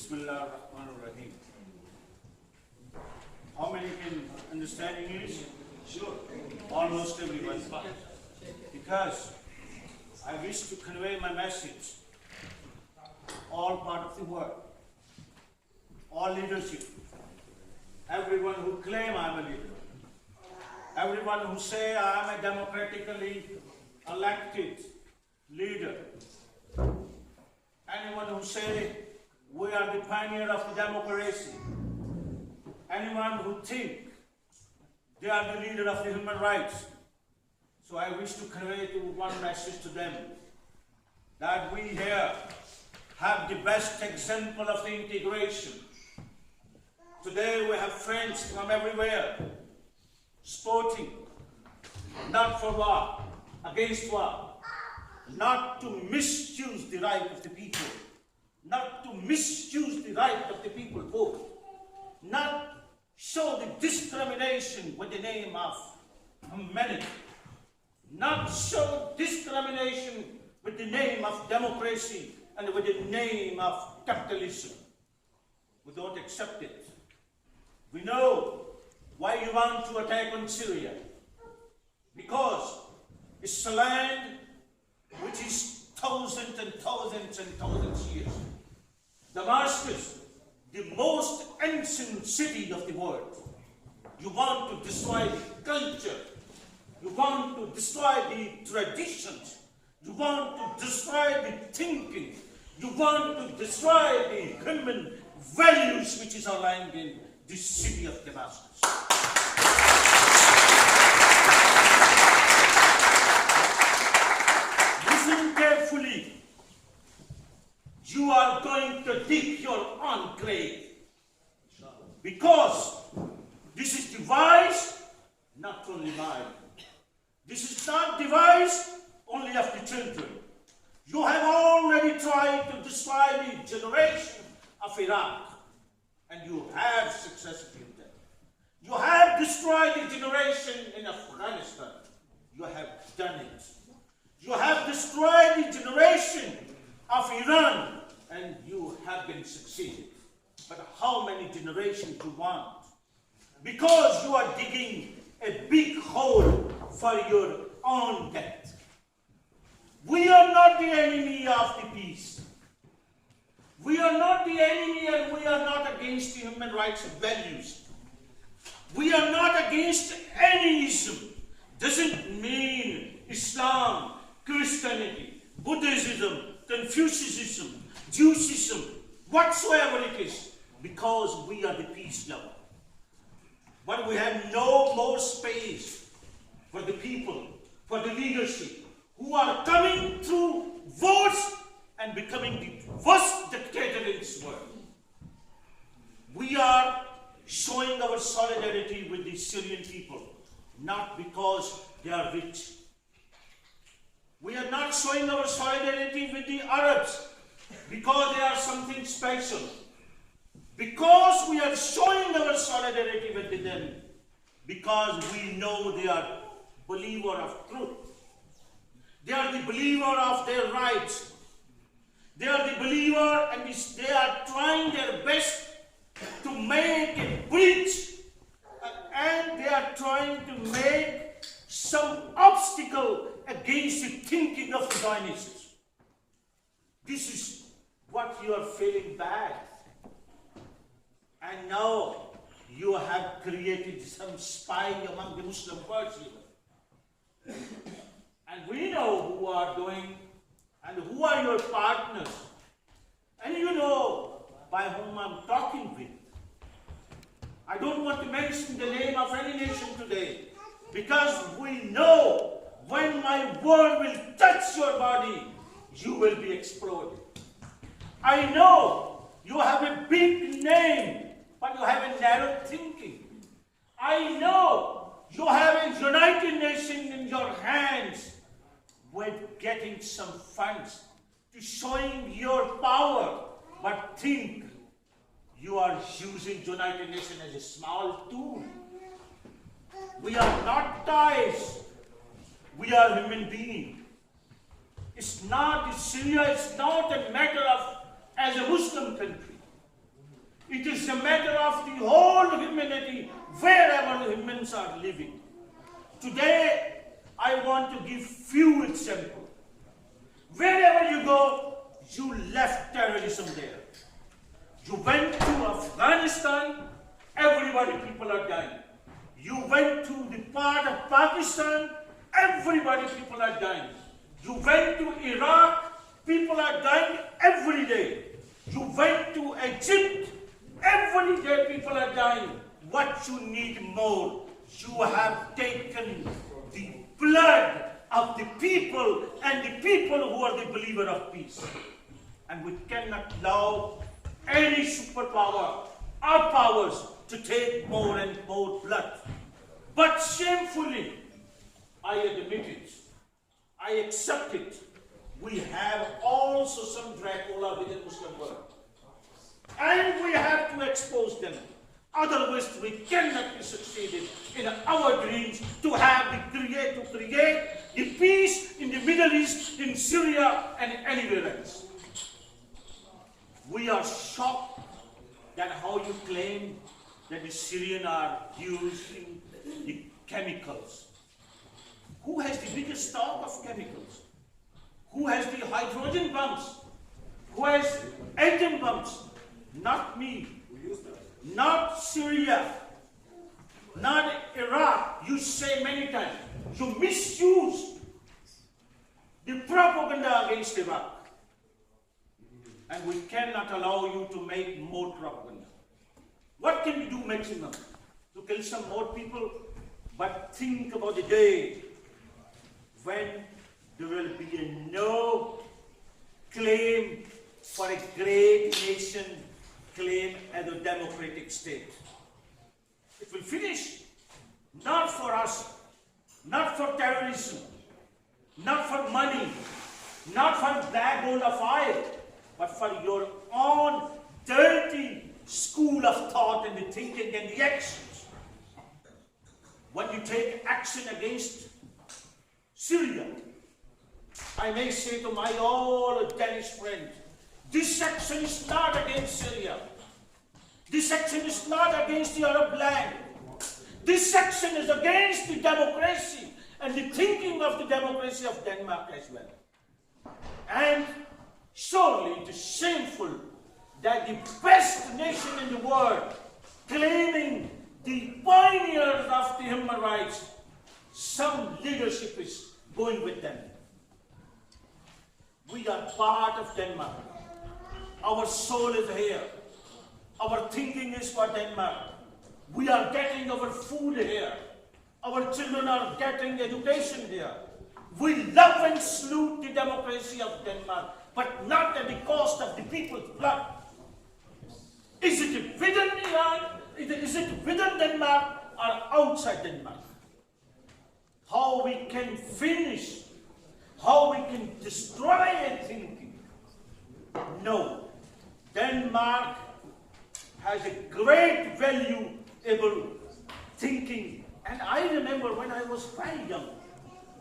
Bismillahirrahmanirrahim. How many can understand English? Sure. Almost everyone. Because I wish to convey my message. All part of the world. All leadership. Everyone who claim I am a leader. Everyone who say I am a democratically elected leader. Anyone who say we are the pioneer of the democracy. Anyone who think they are the leader of the human rights. So I wish to convey to one message to them, that we here have the best example of the integration. Today we have friends from everywhere, sporting, not for war, against war, not to misuse the right of the people, not to misuse the right of the people vote, not show the discrimination with the name of humanity, not show discrimination with the name of democracy and with the name of capitalism. We don't accept it. We know why you want to attack on Syria. Because it's a land which is thousands and thousands and thousands of years. Damascus, the most ancient city of the world. You want to destroy the culture. You want to destroy the traditions. You want to destroy the thinking. You want to destroy the human values which is aligned in this city of Damascus. Listen carefully. You are going to dig your own grave. Because this is device not only mine. This is not device only of the children. You have already tried to destroy the generation of Iraq. And you have successfully done. You have destroyed the generation in Afghanistan. You have done it. You have destroyed the generation of Iran, and you have been succeeded. But how many generations you want? Because you are digging a big hole for your own death. We are not the enemy of the peace. We are not the enemy, and we are not against the human rights values. We are not against any ism. Doesn't mean Islam, Christianity, Buddhism, Confucianism, Jewism, whatsoever it is, because we are the peace lover. But we have no more space for the people, for the leadership, who are coming through votes and becoming the worst dictator in this world. We are showing our solidarity with the Syrian people, not because they are rich. We are not showing our solidarity with the Arabs because they are something special. Because we are showing our solidarity with them because we know they are believer of truth. They are the believer of their rights. They are the believer, and they are trying their best to make a bridge, and they are trying to make some obstacle against the thinking of the Zionists. This is what you are feeling bad. And now you have created some spying among the Muslim world. And we know who are doing and who are your partners. And you know by whom I'm talking with. I don't want to mention the name of any nation today, because we know when my word will touch your body, you will be exploded. I know you have a big name, but you have a narrow thinking. I know you have a United Nations in your hands with getting some funds to showing your power, but think you are using United Nations as a small tool. We are not toys. We are human beings. Syria is not a matter of as a Muslim country. It is a matter of the whole humanity, wherever humans are living. Today, I want to give few examples. Wherever you go, you left terrorism there. You went to Afghanistan, people are dying. You went to the part of Pakistan, people are dying. You went to Iraq, people are dying every day. You went to Egypt, every day people are dying. What you need more? You have taken the blood of the people and the people who are the believer of peace. And we cannot allow any superpower or powers to take more and more blood. But shamefully, I admit it, I accept it. We have also some Dracula within Muslim world. And we have to expose them. Otherwise, we cannot be succeeded in our dreams to create the peace in the Middle East, in Syria, and anywhere else. We are shocked that how you claim that the Syrians are using the chemicals. Who has the biggest stock of chemicals? Who has the hydrogen bombs? Who has atom bombs? Not me. Not Syria. Not Iraq. You say many times. You misuse the propaganda against Iraq. And we cannot allow you to make more propaganda. What can we do maximum? To kill some more people? But think about the day when there will be no claim for a great nation, claim as a democratic state. It will finish. Not for us, not for terrorism, not for money, not for black gold of oil, but for your own dirty school of thought and the thinking and the actions. When you take action against Syria, I may say to my old Danish friends, this action is not against Syria. This action is not against the Arab land. This action is against the democracy and the thinking of the democracy of Denmark as well. And surely it is shameful that the best nation in the world, claiming the pioneers of the human rights, some leadership is going with them. We are part of Denmark. Our soul is here. Our thinking is for Denmark. We are getting our food here. Our children are getting education here. We love and salute the democracy of Denmark, but not at the cost of the people's blood. Is it within Iran? Is it within Denmark or outside Denmark? How we can finish, how we can destroy a thinking? No. Denmark has a great valuable thinking. And I remember when I was very young,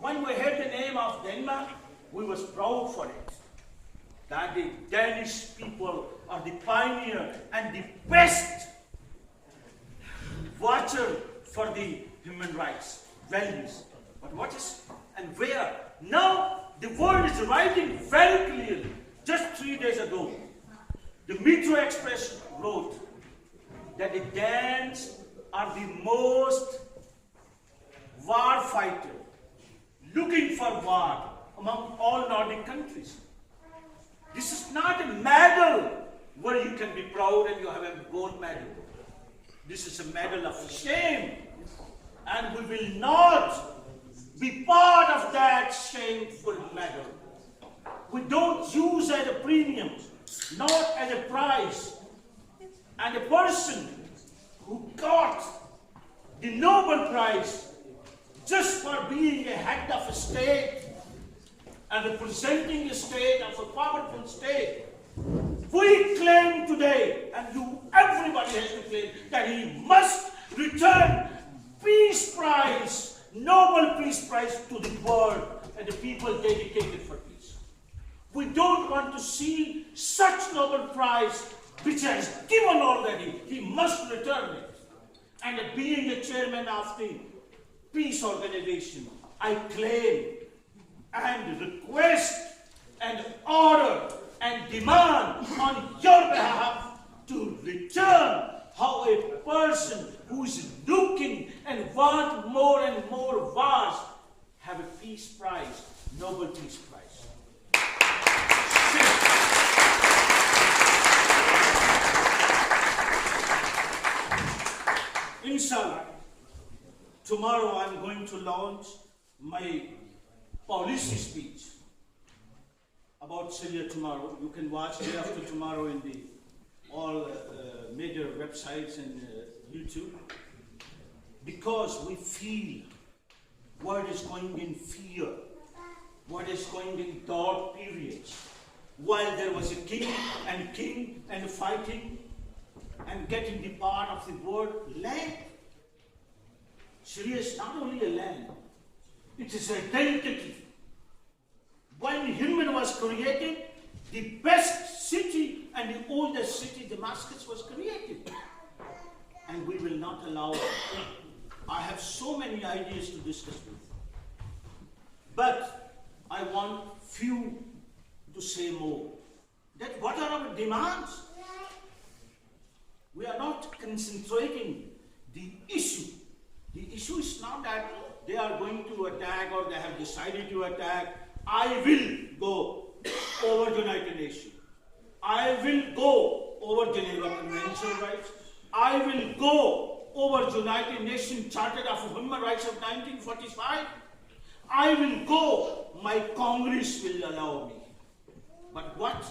when we heard the name of Denmark, we was proud for it. That the Danish people are the pioneer and the best watcher for the human rights values. But what is and where? Now the world is writing very clearly. Just 3 days ago, the Metro Express wrote that the Danes are the most war fighter, looking for war among all Nordic countries. This is not a medal where you can be proud and you have a gold medal. This is a medal of shame, and we will not be part of that shameful medal. We don't use as a premium, not as a prize. And a person who got the Nobel Prize just for being a head of a state and representing a state of a powerful state, we claim today, and everybody has to claim, that he must return Peace Prize, Nobel Peace Prize to the world and the people dedicated for peace. We don't want to see such Nobel Prize which has given already, he must return it. And being the chairman of the peace organization, I claim and request and order and demand on your behalf to return how a person who is looking and want more and more wars have a peace prize, Nobel Peace Prize. Inshallah, tomorrow I'm going to launch my policy speech about Syria tomorrow. You can watch day after tomorrow in the all major websites and YouTube. Because we feel what is going in fear, what is going in dark periods. While there was a king and fighting and getting the part of the word land. Syria is not only a land, it is identity. When human was created, the best city and the oldest city, Damascus, was created. And we will not allow it. I have so many ideas to discuss with you. But I want few to say more. That what are our demands? We are not concentrating the issue. The issue is not that they are going to attack or they have decided to attack. I will go over the United Nations. I will go over Geneva Convention rights. I will go over the United Nations Charter of Human Rights of 1945. I will go. My Congress will allow me. But what